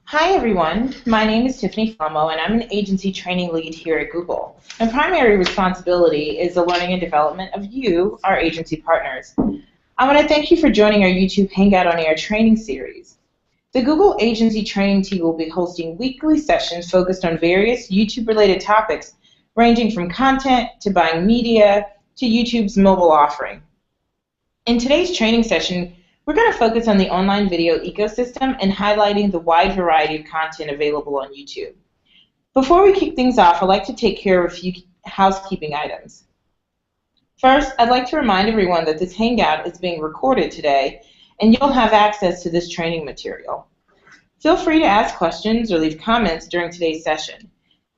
Hi everyone, my name is Tiffany Felmo and I'm an agency training lead here at Google. My primary responsibility is the learning and development of you, our agency partners. I want to thank you for joining our YouTube Hangout on Air training series. The Google Agency Training Team will be hosting weekly sessions focused on various YouTube-related topics, ranging from content to buying media to YouTube's mobile offering. In today's training session, we're going to focus on the online video ecosystem and highlighting the wide variety of content available on YouTube. Before we kick things off, I'd like to take care of a few housekeeping items. First, I'd like to remind everyone that this Hangout is being recorded today, and you'll have access to this training material. Feel free to ask questions or leave comments during today's session.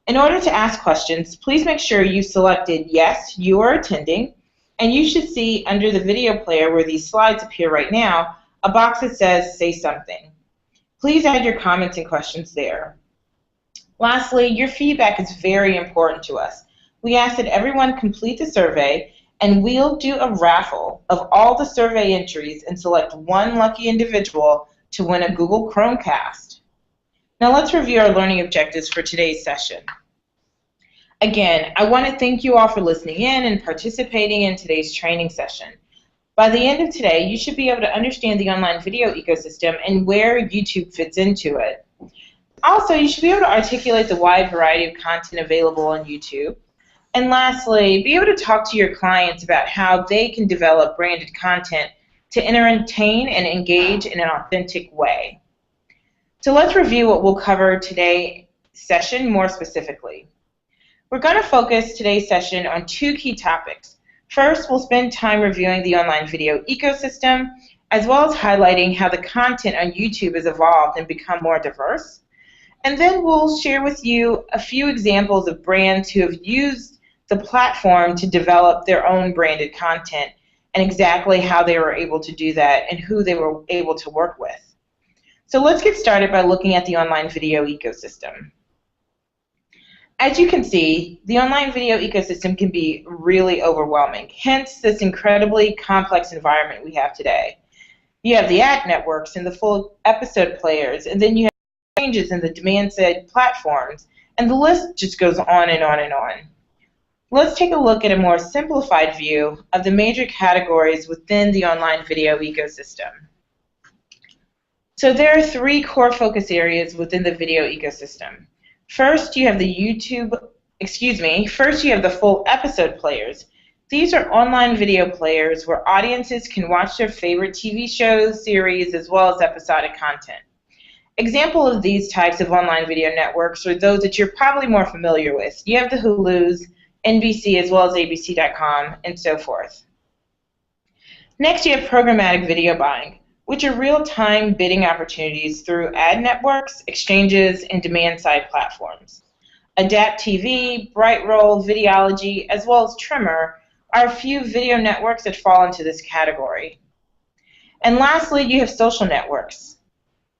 In order to ask questions, please make sure you selected Yes, you are attending, and you should see under the video player where these slides appear right now, a box that says Say Something. Please add your comments and questions there. Lastly, your feedback is very important to us. We ask that everyone complete the survey, and we'll do a raffle of all the survey entries and select one lucky individual to win a Google Chromecast. Now let's review our learning objectives for today's session. Again, I want to thank you all for listening in and participating in today's training session. By the end of today, you should be able to understand the online video ecosystem and where YouTube fits into it. Also, you should be able to articulate the wide variety of content available on YouTube. And lastly, be able to talk to your clients about how they can develop branded content to entertain and engage in an authentic way. So let's review what we'll cover today's session more specifically. We're going to focus today's session on two key topics. First, we'll spend time reviewing the online video ecosystem, as well as highlighting how the content on YouTube has evolved and become more diverse. And then we'll share with you a few examples of brands who have used the platform to develop their own branded content and exactly how they were able to do that and who they were able to work with. So let's get started by looking at the online video ecosystem. As you can see, the online video ecosystem can be really overwhelming, hence this incredibly complex environment we have today. You have the ad networks and the full episode players, and then you have changes in the demand-side platforms, and the list just goes on and on and on. Let's take a look at a more simplified view of the major categories within the online video ecosystem. So there are three core focus areas within the video ecosystem. First, you have the full episode players. These are online video players where audiences can watch their favorite TV shows, series, as well as episodic content. Examples of these types of online video networks are those that you're probably more familiar with. You have the Hulus, NBC, as well as ABC.com, and so forth. Next, you have programmatic video buying, which are real-time bidding opportunities through ad networks, exchanges, and demand-side platforms. Adapt TV, Brightroll, Videology, as well as Trimmer are a few video networks that fall into this category. And lastly, you have social networks.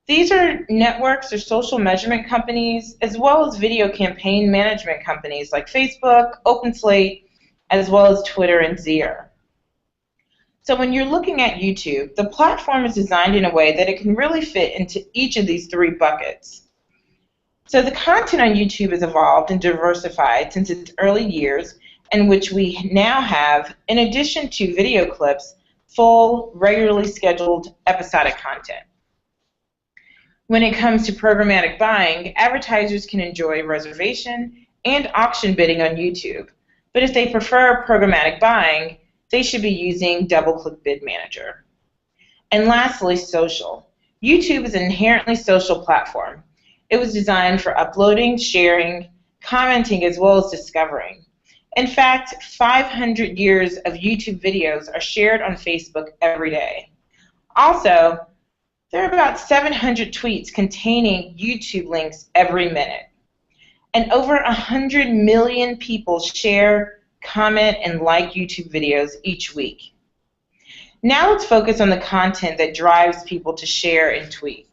These are networks or social measurement companies, as well as video campaign management companies like Facebook, OpenSlate, as well as Twitter and Zier. So when you're looking at YouTube, the platform is designed in a way that it can really fit into each of these three buckets. So the content on YouTube has evolved and diversified since its early years, in which we now have, in addition to video clips, full, regularly scheduled episodic content. When it comes to programmatic buying, advertisers can enjoy reservation and auction bidding on YouTube. But if they prefer programmatic buying, they should be using DoubleClick Bid Manager. And lastly, social. YouTube is an inherently social platform. It was designed for uploading, sharing, commenting, as well as discovering. In fact, 500 years of YouTube videos are shared on Facebook every day. Also, there are about 700 tweets containing YouTube links every minute. And over 100 million people share, comment, and like YouTube videos each week. Now let's focus on the content that drives people to share and tweet.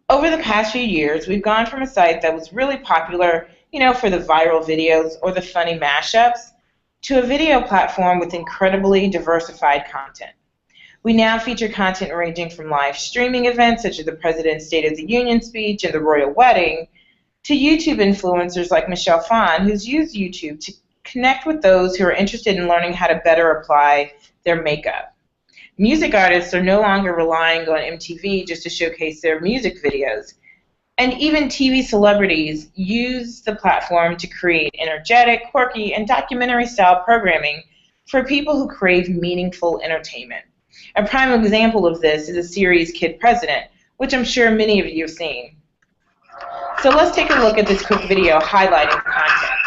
Over the past few years, we've gone from a site that was really popular, for the viral videos or the funny mashups, to a video platform with incredibly diversified content. We now feature content ranging from live streaming events such as the President's State of the Union speech and the royal wedding, to YouTube influencers like Michelle Phan, who's used YouTube to connect with those who are interested in learning how to better apply their makeup. Music artists are no longer relying on MTV just to showcase their music videos. And even TV celebrities use the platform to create energetic, quirky, and documentary-style programming for people who crave meaningful entertainment. A prime example of this is the series Kid President, which I'm sure many of you have seen. So let's take a look at this quick video highlighting the content.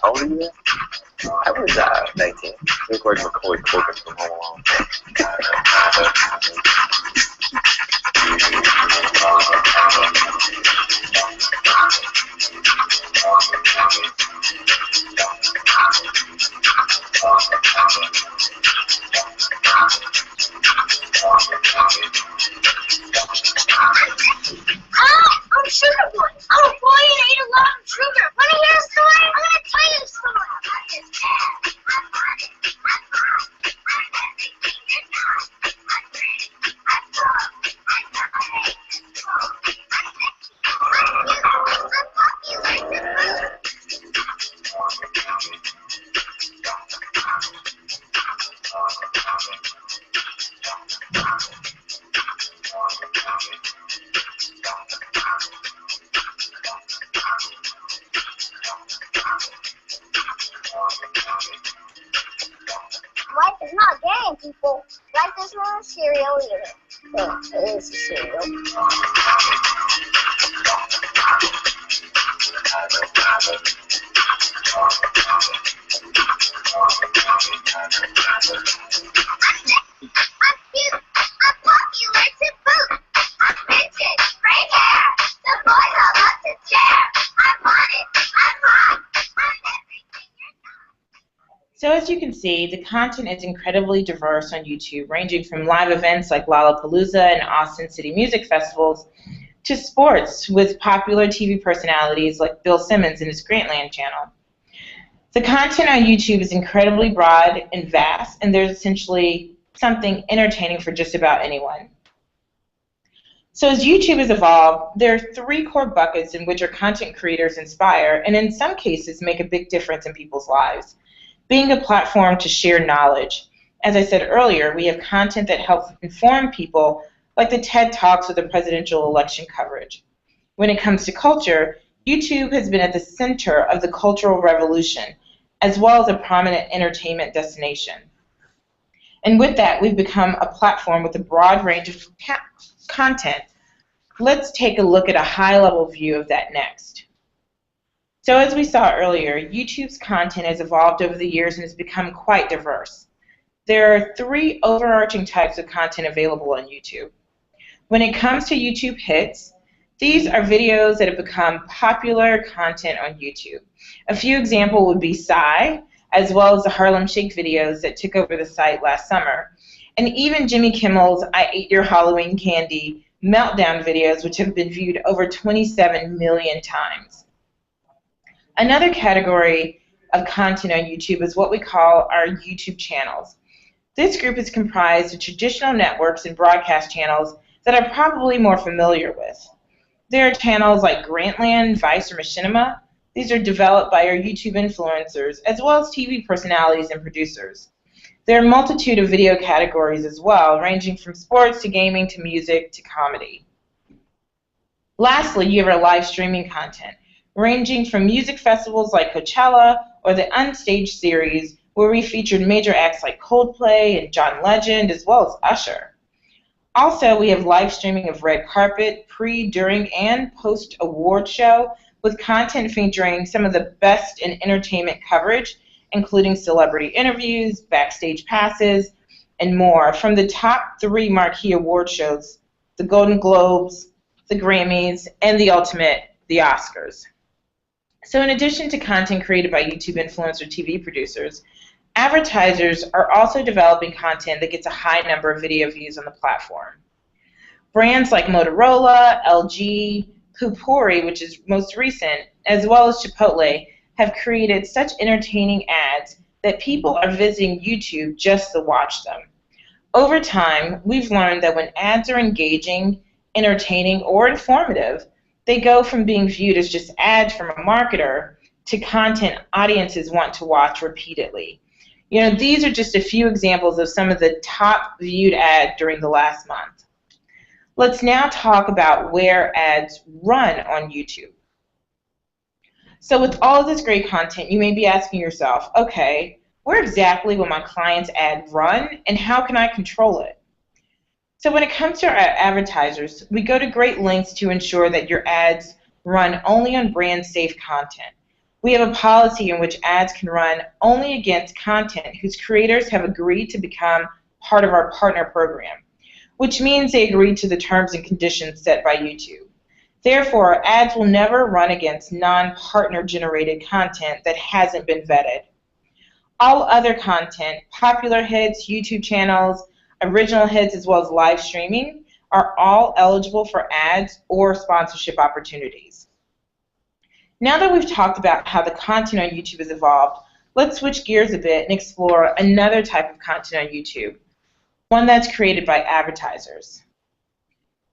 How old are you? I was 19. Recording Macaulay Culkin from Home Alone. I'm Sugar Boy. I'm a boy and ate a lot of sugar. Want to hear a story? I'm going to tell you a story. Life is not a game, people. Life is not a cereal either. Well, it is a cereal. I'm cute. I'm popular to boot. I'm vintage. Gray hair. The boys all love to share. I'm wanted. I'm hot. I'm everything you're not. So as you can see, the content is incredibly diverse on YouTube, ranging from live events like Lollapalooza and Austin City Music Festivals to sports with popular TV personalities like Bill Simmons and his Grantland channel. The content on YouTube is incredibly broad and vast, and there's essentially something entertaining for just about anyone. So as YouTube has evolved, there are three core buckets in which our content creators inspire and in some cases make a big difference in people's lives. Being a platform to share knowledge. As I said earlier, we have content that helps inform people, like the TED Talks with the presidential election coverage. When it comes to culture, YouTube has been at the center of the cultural revolution, as well as a prominent entertainment destination. And with that, we've become a platform with a broad range of content. Let's take a look at a high-level view of that next. So as we saw earlier, YouTube's content has evolved over the years and has become quite diverse. There are three overarching types of content available on YouTube. When it comes to YouTube hits, these are videos that have become popular content on YouTube. A few examples would be Psy, as well as the Harlem Shake videos that took over the site last summer. and even Jimmy Kimmel's I Ate Your Halloween Candy meltdown videos, which have been viewed over 27 million times. Another category of content on YouTube is what we call our YouTube channels. This group is comprised of traditional networks and broadcast channels that I'm probably more familiar with. There are channels like Grantland, Vice, or Machinima. These are developed by our YouTube influencers, as well as TV personalities and producers. There are a multitude of video categories as well, ranging from sports to gaming to music to comedy. Lastly, you have our live streaming content, ranging from music festivals like Coachella or the Unstaged series, where we featured major acts like Coldplay and John Legend, as well as Usher. Also, we have live streaming of red carpet, pre, during, and post-award show, with content featuring some of the best in entertainment coverage, including celebrity interviews, backstage passes, and more from the top 3 marquee award shows, the Golden Globes, the Grammys, and the Oscars. So in addition to content created by YouTube influencer TV producers, advertisers are also developing content that gets a high number of video views on the platform. Brands like Motorola, LG, Pupori, which is most recent, as well as Chipotle, have created such entertaining ads that people are visiting YouTube just to watch them. Over time, we've learned that when ads are engaging, entertaining, or informative, they go from being viewed as just ads from a marketer to content audiences want to watch repeatedly. You know, these are just a few examples of some of the top viewed ads during the last month. Let's now talk about where ads run on YouTube. So with all of this great content, you may be asking yourself, okay, where exactly will my client's ad run and how can I control it? So when it comes to our advertisers, we go to great lengths to ensure that your ads run only on brand-safe content. We have a policy in which ads can run only against content whose creators have agreed to become part of our partner program, which means they agreed to the terms and conditions set by YouTube. Therefore, ads will never run against non-partner generated content that hasn't been vetted. All other content, popular hits, YouTube channels, original hits, as well as live streaming, are all eligible for ads or sponsorship opportunities. Now that we've talked about how the content on YouTube has evolved, let's switch gears a bit and explore another type of content on YouTube, one that's created by advertisers.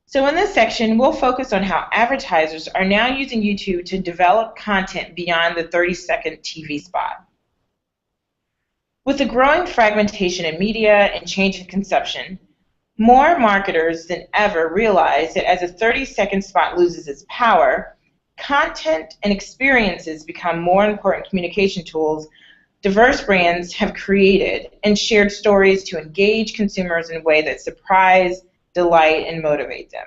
So in this section, we'll focus on how advertisers are now using YouTube to develop content beyond the 30-second TV spot. With the growing fragmentation in media and change in consumption, more marketers than ever realize that as a 30-second spot loses its power, content and experiences become more important communication tools diverse brands have created and shared stories to engage consumers in a way that surprise, delight, and motivate them.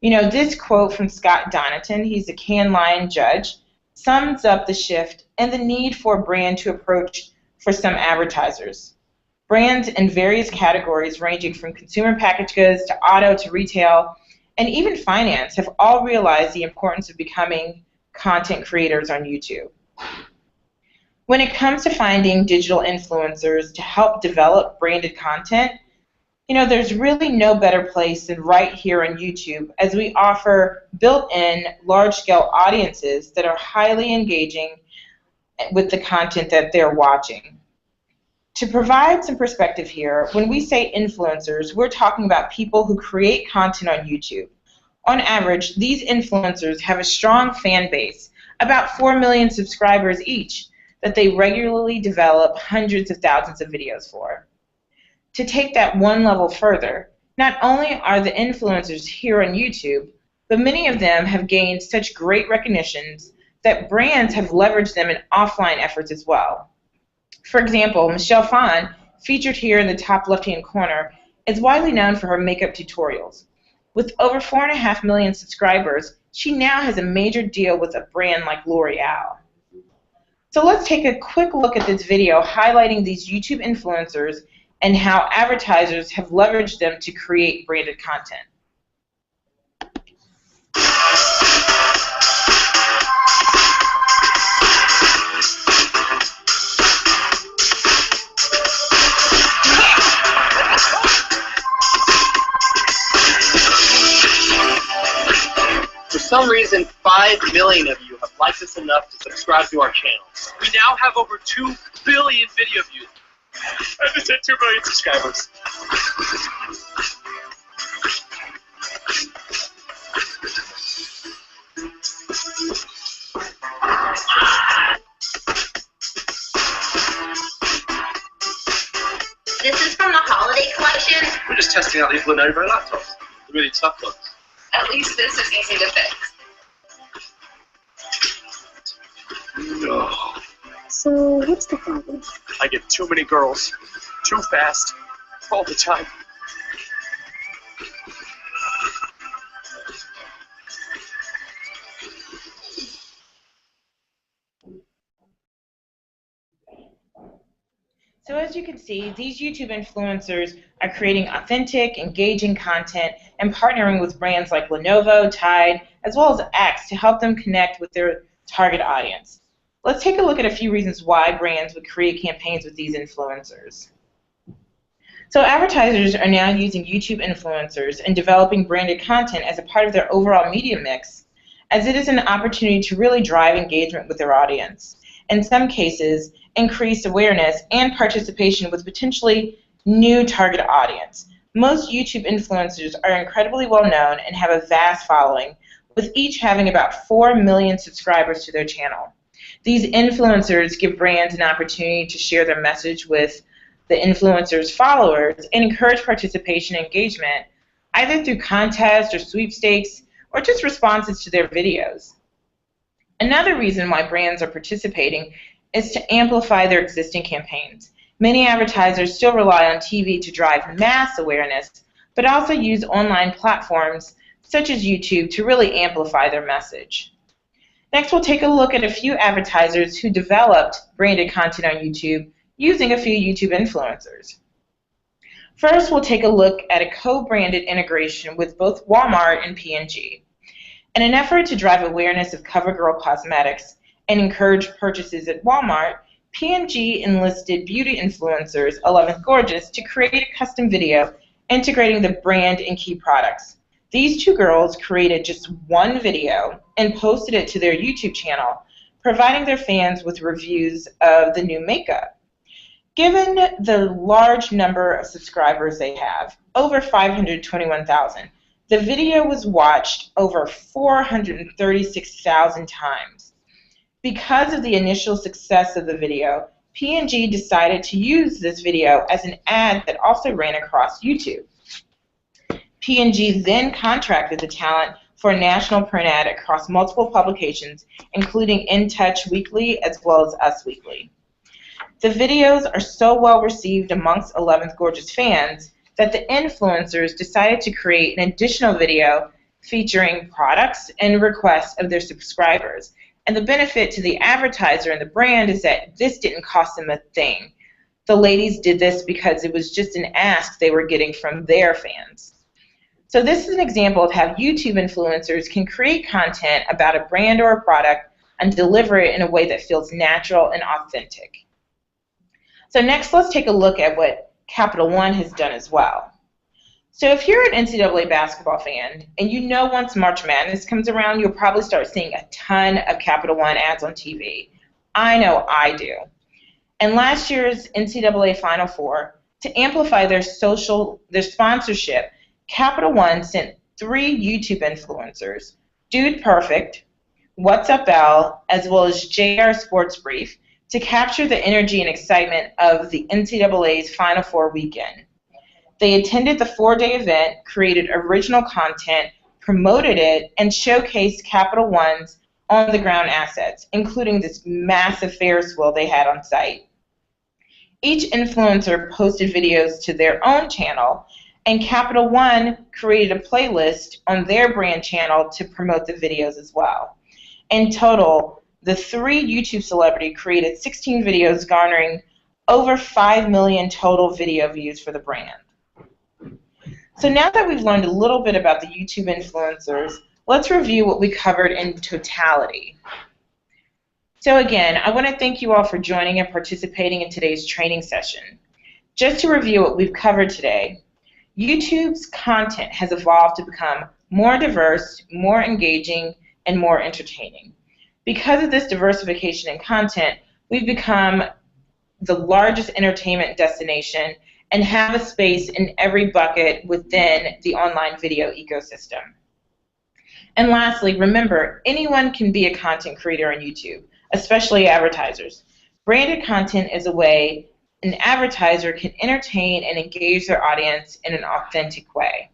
You know, this quote from Scott Donaton, he's a Cannes Lion judge, sums up the shift and the need for a brand to approach for some advertisers. Brands in various categories ranging from consumer packaged goods to auto to retail and even finance have all realized the importance of becoming content creators on YouTube. When it comes to finding digital influencers to help develop branded content, you know, there's really no better place than right here on YouTube, as we offer built-in large-scale audiences that are highly engaging with the content that they're watching. To provide some perspective here, when we say influencers, we're talking about people who create content on YouTube. On average, these influencers have a strong fan base, about 4 million subscribers each, that they regularly develop hundreds of thousands of videos for. To take that one level further, not only are the influencers here on YouTube, but many of them have gained such great recognitions that brands have leveraged them in offline efforts as well. For example, Michelle Phan, featured here in the top left-hand corner, is widely known for her makeup tutorials. With over 4.5 million subscribers, she now has a major deal with a brand like L'Oreal. So let's take a quick look at this video highlighting these YouTube influencers and how advertisers have leveraged them to create branded content. For some reason, 5 million of you have liked us enough to subscribe to our channel. We now have over 2 billion video views. I just hit 2 billion subscribers. This is from the holiday collection. We're just testing out these Lenovo laptops. The really tough ones. At least this is easy to fix. No. So, what's the problem? I get too many girls. Too fast. All the time. So as you can see, these YouTube influencers are creating authentic, engaging content and partnering with brands like Lenovo, Tide, as well as X to help them connect with their target audience. Let's take a look at a few reasons why brands would create campaigns with these influencers. So advertisers are now using YouTube influencers and developing branded content as a part of their overall media mix, as it is an opportunity to really drive engagement with their audience. In some cases, increase awareness and participation with potentially new target audience. Most YouTube influencers are incredibly well known and have a vast following, with each having about 4 million subscribers to their channel. These influencers give brands an opportunity to share their message with the influencers' followers and encourage participation and engagement, either through contests or sweepstakes or just responses to their videos. Another reason why brands are participating is to amplify their existing campaigns. Many advertisers still rely on TV to drive mass awareness, but also use online platforms such as YouTube to really amplify their message. Next, we'll take a look at a few advertisers who developed branded content on YouTube using a few YouTube influencers. First, we'll take a look at a co-branded integration with both Walmart and P&G. In an effort to drive awareness of CoverGirl cosmetics and encourage purchases at Walmart, P&G enlisted beauty influencers 11th Gorgeous to create a custom video integrating the brand and key products. These two girls created just one video and posted it to their YouTube channel, providing their fans with reviews of the new makeup. Given the large number of subscribers they have, over 521,000, the video was watched over 436,000 times. Because of the initial success of the video, P&G decided to use this video as an ad that also ran across YouTube. P&G then contracted the talent for a national print ad across multiple publications, including In Touch Weekly as well as Us Weekly. The videos are so well received amongst 11th Gorgeous fans that the influencers decided to create an additional video featuring products and requests of their subscribers. And the benefit to the advertiser and the brand is that this didn't cost them a thing. The ladies did this because it was just an ask they were getting from their fans. So this is an example of how YouTube influencers can create content about a brand or a product and deliver it in a way that feels natural and authentic. So next, let's take a look at what Capital One has done as well. So if you're an NCAA basketball fan, and you know once March Madness comes around, you'll probably start seeing a ton of Capital One ads on TV. I know I do. And last year's NCAA Final Four, to amplify their sponsorship, Capital One sent 3 YouTube influencers, Dude Perfect, What's Up Al, as well as JR Sports Brief, to capture the energy and excitement of the NCAA's Final Four weekend. They attended the 4-day event, created original content, promoted it, and showcased Capital One's on-the-ground assets, including this massive Ferris wheel they had on site. Each influencer posted videos to their own channel, and Capital One created a playlist on their brand channel to promote the videos as well. In total, the 3 YouTube celebrities created 16 videos garnering over 5 million total video views for the brand. So now that we've learned a little bit about the YouTube influencers, let's review what we covered in totality. So again, I want to thank you all for joining and participating in today's training session. Just to review what we've covered today, YouTube's content has evolved to become more diverse, more engaging, and more entertaining. Because of this diversification in content, we've become the largest entertainment destination and have a space in every bucket within the online video ecosystem. And lastly, remember, anyone can be a content creator on YouTube, especially advertisers. Branded content is a way an advertiser can entertain and engage their audience in an authentic way.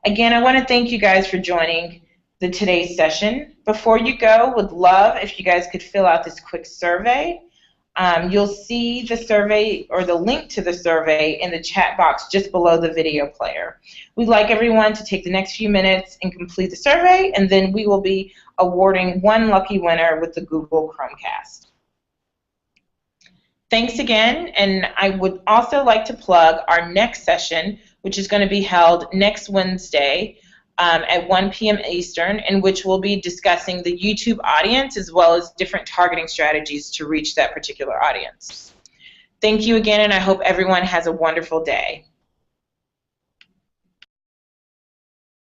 Again, I want to thank you guys for joining today's session. Before you go, would love if you guys could fill out this quick survey. You'll see the survey or the link to the survey in the chat box just below the video player. We'd like everyone to take the next few minutes and complete the survey, and then we will be awarding one lucky winner with the Google Chromecast. Thanks again, and I would also like to plug our next session, which is going to be held next Wednesday at 1 p.m. Eastern, in which we'll be discussing the YouTube audience as well as different targeting strategies to reach that particular audience. Thank you again, and I hope everyone has a wonderful day.